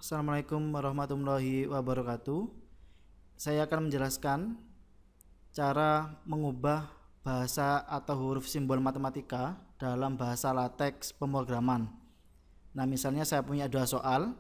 Assalamualaikum warahmatullahi wabarakatuh. Saya akan menjelaskan cara mengubah bahasa atau huruf simbol matematika dalam bahasa LaTeX pemrograman. Nah, misalnya saya punya dua soal.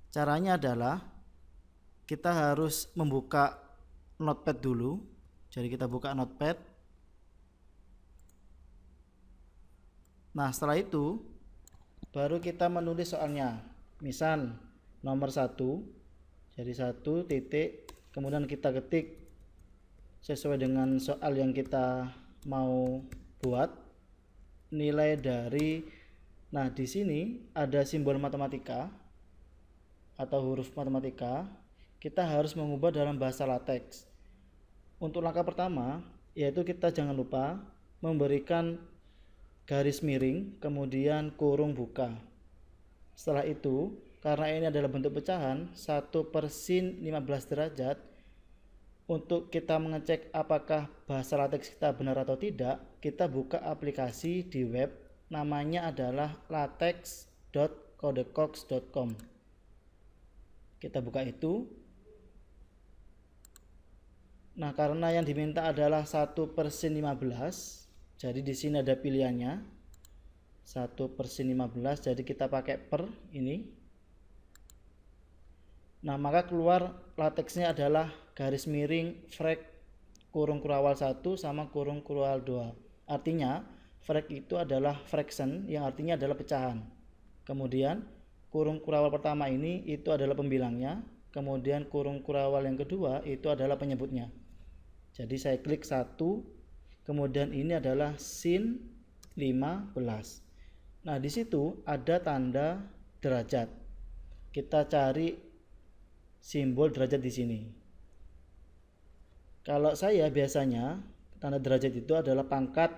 Caranya adalah kita harus membuka Notepad dulu. Jadi kita buka Notepad. Nah, setelah itu baru kita menulis soalnya. Misal nomor 1, jadi 1 titik, kemudian kita ketik sesuai dengan soal yang kita mau buat nilai dari. Nah, di sini ada simbol matematika atau huruf matematika. Kita harus mengubah dalam bahasa LaTeX. Untuk langkah pertama yaitu kita jangan lupa memberikan garis miring kemudian kurung buka. Setelah itu, karena ini adalah bentuk pecahan 1/sin 15 derajat, untuk kita mengecek apakah bahasa LaTeX kita benar atau tidak, kita buka aplikasi di web, namanya adalah latex.codecogs.com. Kita buka itu. Nah, karena yang diminta adalah 1/sin 15, jadi di sini ada pilihannya 1/sin 15, jadi kita pakai per ini. Nah, maka keluar latexnya adalah garis miring frek kurung kurawal 1 sama kurung kurawal 2. Artinya frek itu adalah fraction, yang artinya adalah pecahan. Kemudian kurung kurawal pertama ini itu adalah pembilangnya, kemudian kurung kurawal yang kedua itu adalah penyebutnya. Jadi saya klik 1, kemudian ini adalah sin 15. Nah, di situ ada tanda derajat. Kita cari simbol derajat di sini. Kalau saya biasanya tanda derajat itu adalah pangkat,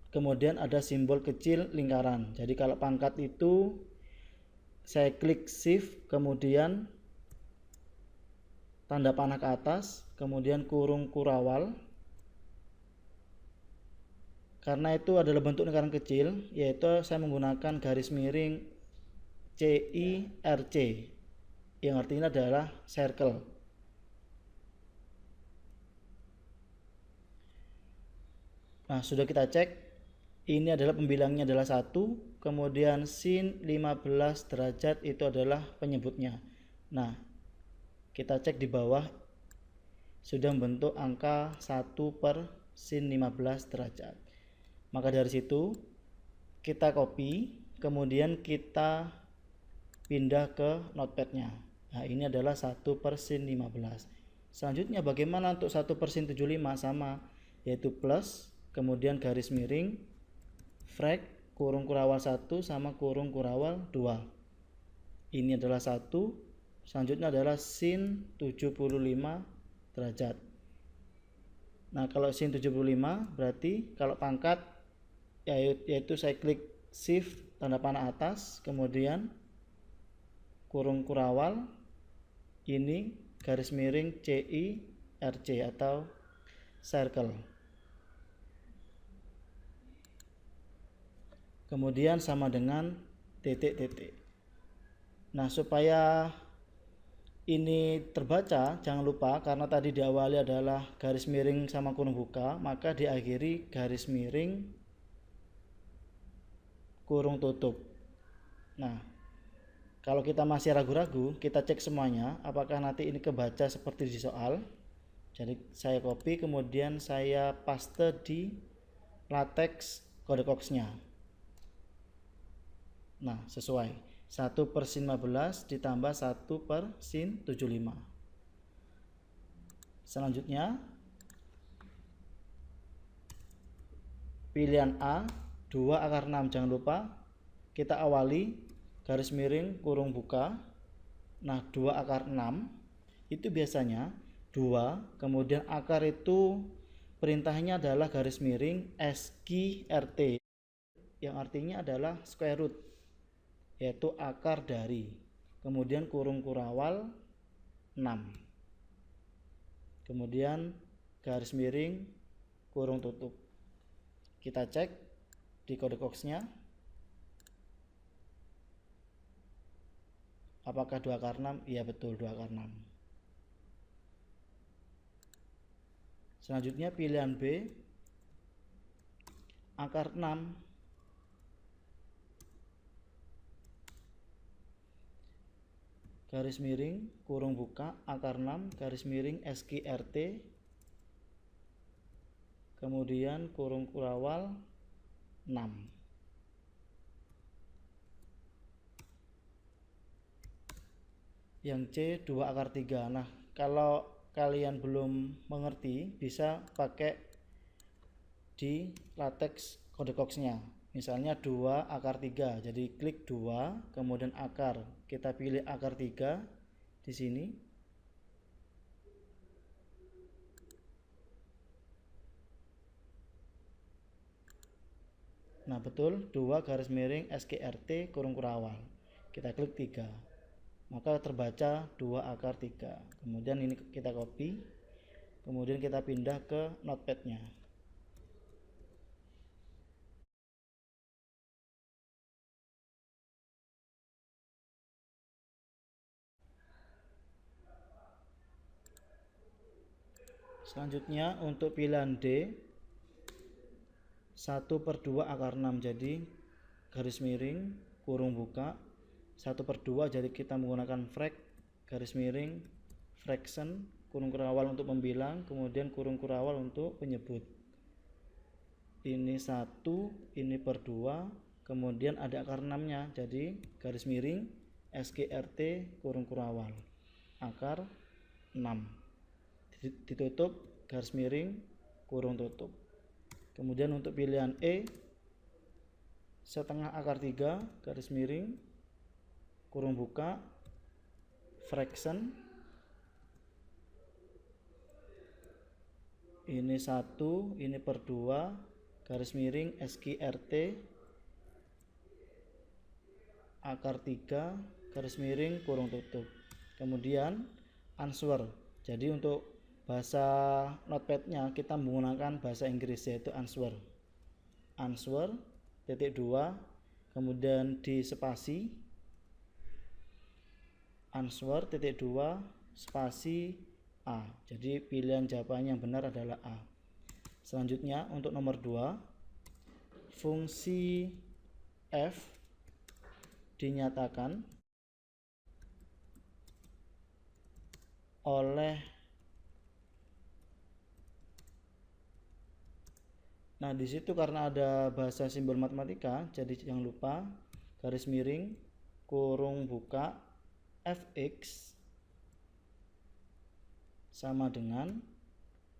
kemudian ada simbol kecil lingkaran. Jadi kalau pangkat itu saya klik shift, kemudian tanda panah ke atas, kemudian kurung kurawal. Karena itu adalah bentuk lingkaran kecil, yaitu saya menggunakan garis miring CIRC, yang artinya adalah circle. Nah, sudah kita cek, ini adalah pembilangnya adalah 1, kemudian sin 15 derajat itu adalah penyebutnya. Nah, kita cek di bawah sudah membentuk angka 1/sin 15 derajat. Maka dari situ kita copy, kemudian kita pindah ke notepadnya. Nah, ini adalah 1/sin 15. Selanjutnya bagaimana untuk 1/sin 75? Sama, yaitu plus, kemudian garis miring frek kurung kurawal 1 sama kurung kurawal 2. Ini adalah 1. Selanjutnya adalah sin 75 derajat. Nah, kalau sin 75 berarti kalau pangkat yaitu saya klik shift tanda panah atas, kemudian kurung kurawal, ini garis miring CIRC atau circle. Kemudian sama dengan titik-titik. Nah, supaya ini terbaca, jangan lupa karena tadi diawali adalah garis miring sama kurung buka, maka diakhiri garis miring kurung tutup. Nah, kalau kita masih ragu-ragu, kita cek semuanya apakah nanti ini kebaca seperti di soal. Jadi saya copy, kemudian saya paste di latex codecogs-nya. Nah, sesuai 1/sin 15 ditambah 1/sin 75. Selanjutnya pilihan A 2/6, jangan lupa kita awali garis miring kurung buka. Nah, 2/6 itu biasanya 2, kemudian akar itu perintahnya adalah garis miring SQRT, yang artinya adalah square root, yaitu akar dari, kemudian kurung kurawal 6, kemudian garis miring kurung tutup. Kita cek di codecogs-nya. Apakah 2 akar 6? Iya betul, 2 akar 6. Selanjutnya pilihan B, akar 6 garis miring kurung buka akar 6 garis miring SQRT, kemudian kurung kurawal 6. Yang C 2 akar 3. Nah, kalau kalian belum mengerti bisa pakai di latex kode Cox-nya. Misalnya 2 akar 3. Jadi klik 2, kemudian akar. Kita pilih akar 3 di sini. Nah, betul 2 garis miring SQRT kurung kurawal. Kita klik 3. Maka terbaca 2 akar 3. Kemudian ini kita copy, kemudian kita pindah ke notepad-nya. Selanjutnya untuk pilihan D 1/2 akar 6, jadi garis miring kurung buka 1/2, jadi kita menggunakan garis miring fraction kurung kurawal untuk membilang, kemudian kurung kurawal untuk penyebut. Ini 1, ini per 2, kemudian ada akar 6 nya, jadi garis miring SQRT kurung kurawal akar 6 ditutup garis miring kurung tutup. Kemudian untuk pilihan E 1/2 akar 3 garis miring kurung buka fraction, ini 1, ini per 2 garis miring SQRT akar 3 garis miring kurung tutup. Kemudian answer, jadi untuk bahasa notepad-nya kita menggunakan bahasa Inggris, yaitu answer titik 2, kemudian di spasi answer titik 2 spasi A. Jadi pilihan jawabannya yang benar adalah A. Selanjutnya untuk nomor 2, fungsi f dinyatakan oleh, nah disitu karena ada bahasa simbol matematika, jadi jangan lupa garis miring kurung buka fx sama dengan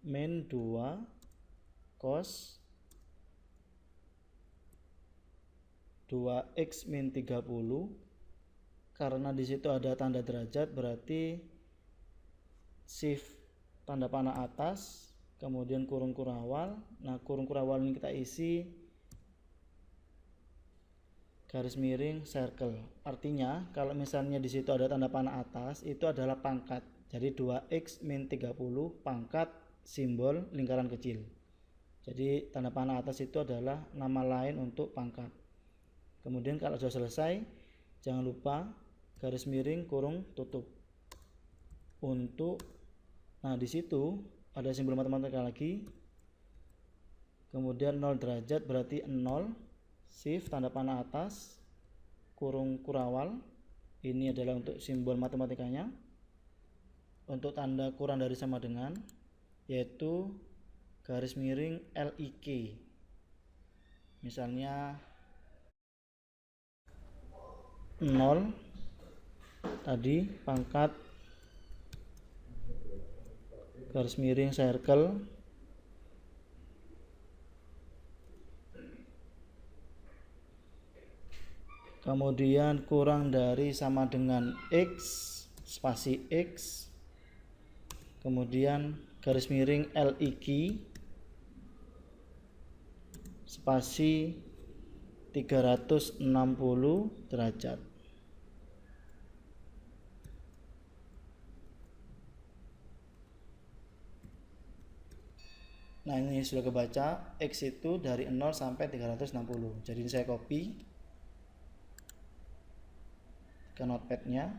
min 2 cos 2x min 30, karena disitu ada tanda derajat berarti shift tanda panah atas, kemudian kurung kurawal. Nah, kurung kurawal ini kita isi garis miring circle. Artinya kalau misalnya di situ ada tanda panah atas, itu adalah pangkat. Jadi 2x min 30 pangkat simbol lingkaran kecil. Jadi tanda panah atas itu adalah nama lain untuk pangkat. Kemudian kalau sudah selesai, jangan lupa garis miring kurung tutup. Untuk, nah di situ ada simbol matematika lagi. Kemudian 0 derajat berarti 0, shift tanda panah atas, kurung kurawal. Ini adalah untuk simbol matematikanya. Untuk tanda kurang dari sama dengan, yaitu garis miring LIK. Misalnya 0 tadi pangkat garis miring circle, kemudian kurang dari sama dengan x spasi x, kemudian garis miring LIK spasi 360 derajat. Nah, ini sudah kebaca, X itu dari 0 sampai 360. Jadi ini saya copy ke notepadnya.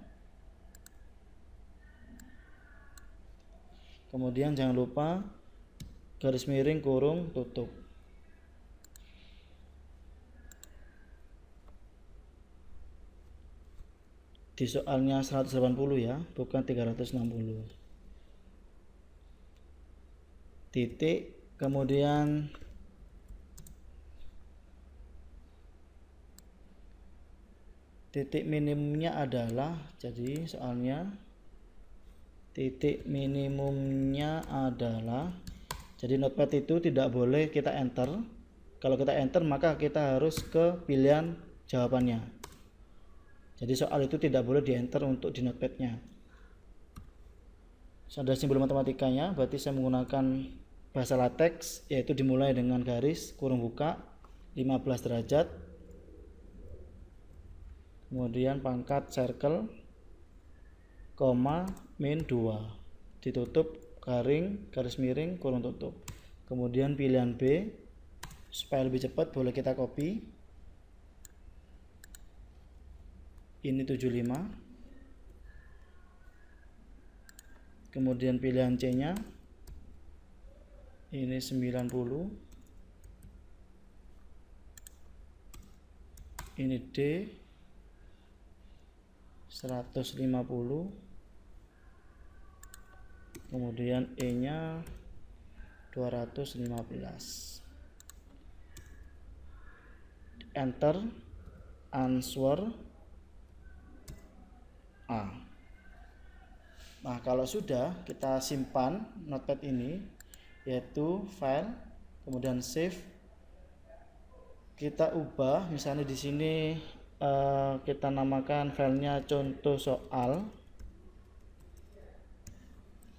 Kemudian jangan lupa garis miring kurung tutup. Di soalnya 180 ya, bukan 360. Titik, kemudian titik minimumnya adalah, jadi soalnya titik minimumnya adalah, jadi notepad itu tidak boleh kita enter. Kalau kita enter maka kita harus ke pilihan jawabannya. Jadi soal itu tidak boleh di enter untuk di notepadnya. Ada simbol matematikanya, berarti saya menggunakan bahasa LaTeX, yaitu dimulai dengan garis kurung buka 15 derajat, kemudian pangkat circle, koma, min 2, ditutup garing garis miring kurung tutup. Kemudian pilihan B, supaya lebih cepat boleh kita copy. Ini 75. Kemudian pilihan C nya ini 90. Ini D 150. Kemudian E nya 215. Enter, answer A. Nah, kalau sudah, kita simpan notepad ini, yaitu file, kemudian save. Kita ubah, misalnya di sini kita namakan filenya contoh soal.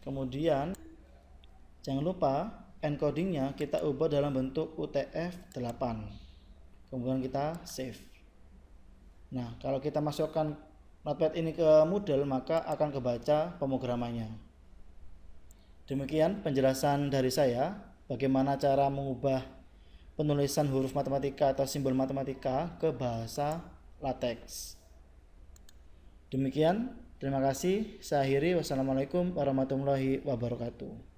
Kemudian jangan lupa encodingnya kita ubah dalam bentuk UTF-8. Kemudian kita save. Nah, kalau kita masukkan notepad ini ke Moodle maka akan kebaca pemrogramannya. Demikian penjelasan dari saya bagaimana cara mengubah penulisan huruf matematika atau simbol matematika ke bahasa LaTeX. Demikian, terima kasih. Saya akhiri. Wassalamualaikum warahmatullahi wabarakatuh.